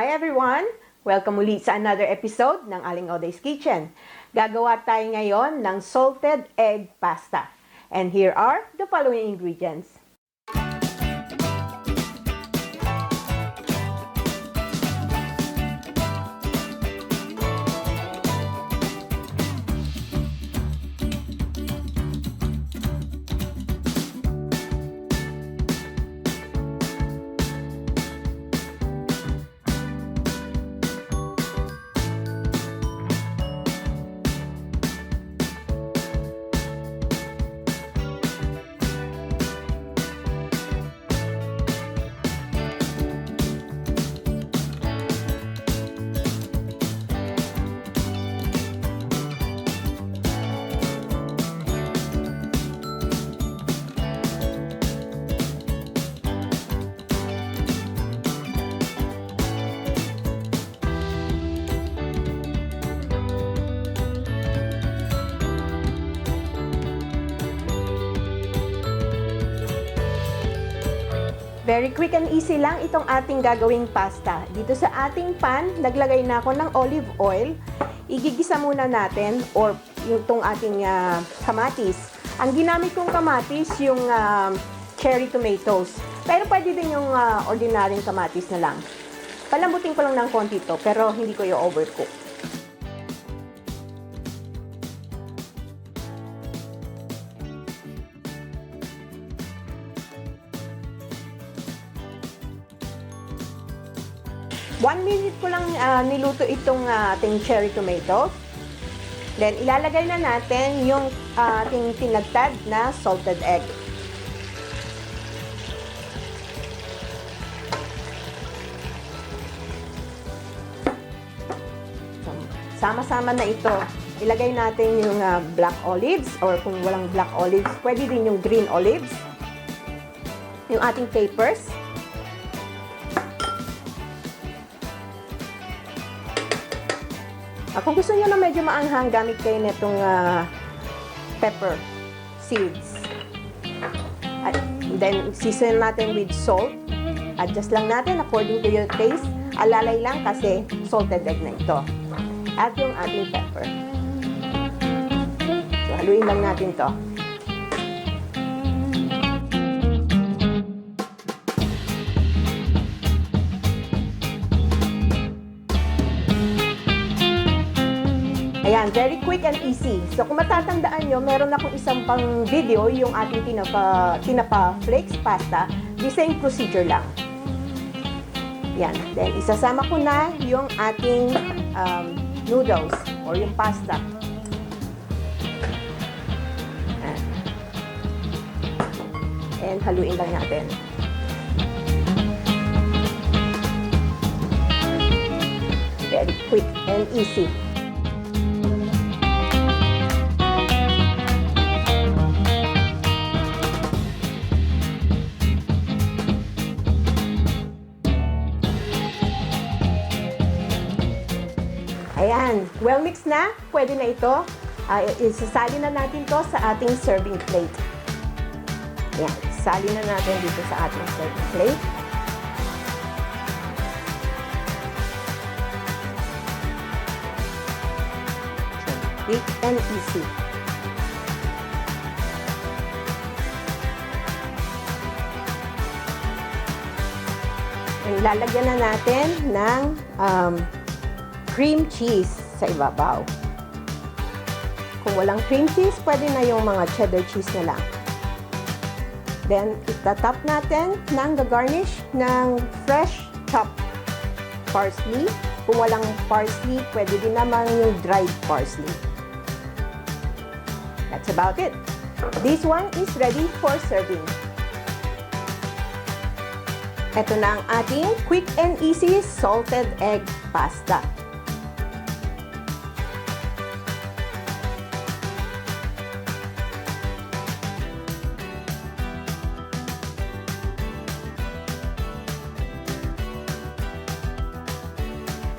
Hi everyone! Welcome muli sa another episode ng Aling Oday's Kitchen. Gagawa tayo ngayon ng salted egg pasta. And here are the following ingredients. Very quick and easy lang itong ating gagawing pasta. Dito sa ating pan, naglagay na ako ng olive oil. Igigisa muna natin or itong ating kamatis. Ang ginamit kong kamatis, yung cherry tomatoes. Pero pwede din yung ordinaryong kamatis na lang. Palambutin ko lang ng konti to, pero hindi ko i-overcook. One minute ko lang niluto itong ating cherry tomato. Then, ilalagay na natin yung ating tinagtad na salted egg. Sama-sama na ito. Ilagay natin yung black olives or kung walang black olives, pwede din yung green olives. Yung ating capers. Kung gusto nyo na medyo maanghang, gamit kayo nitong pepper seeds. At then, season natin with salt. Adjust lang natin according to your taste. Alalay lang kasi salted egg na ito. At yung ating pepper. So, haluin lang natin to. Ayan, very quick and easy. So, kung matatandaan nyo, meron akong isang pang video, yung ating tinapa flakes pasta. The same procedure lang. Yan. Then, isasama ko na yung ating noodles or yung pasta. And haluin lang natin. Very quick and easy. Ayan, well mixed na. Pwede na ito. Isasali na natin to sa ating serving plate. Ayan, isali na natin dito sa ating serving plate. Quick and easy. And lalagyan na natin ng cream cheese sa ibabaw. Kung walang cream cheese, pwede na yung mga cheddar cheese na lang. Then, itatap natin ng garnish ng fresh chopped parsley. Kung walang parsley, pwede din naman yung dried parsley. That's about it. This one is ready for serving. Ito na ang ating quick and easy salted egg pasta.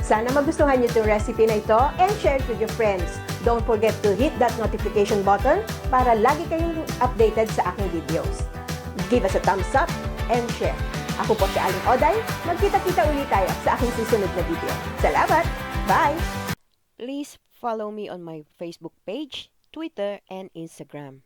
Sana magustuhan niyo itong recipe na ito and share it with your friends. Don't forget to hit that notification button para lagi kayong updated sa aking videos. Give us a thumbs up and share. Ako po si Aling Oday. Magkita-kita ulit tayo sa aking susunod na video. Salamat! Bye! Please follow me on my Facebook page, Twitter, and Instagram.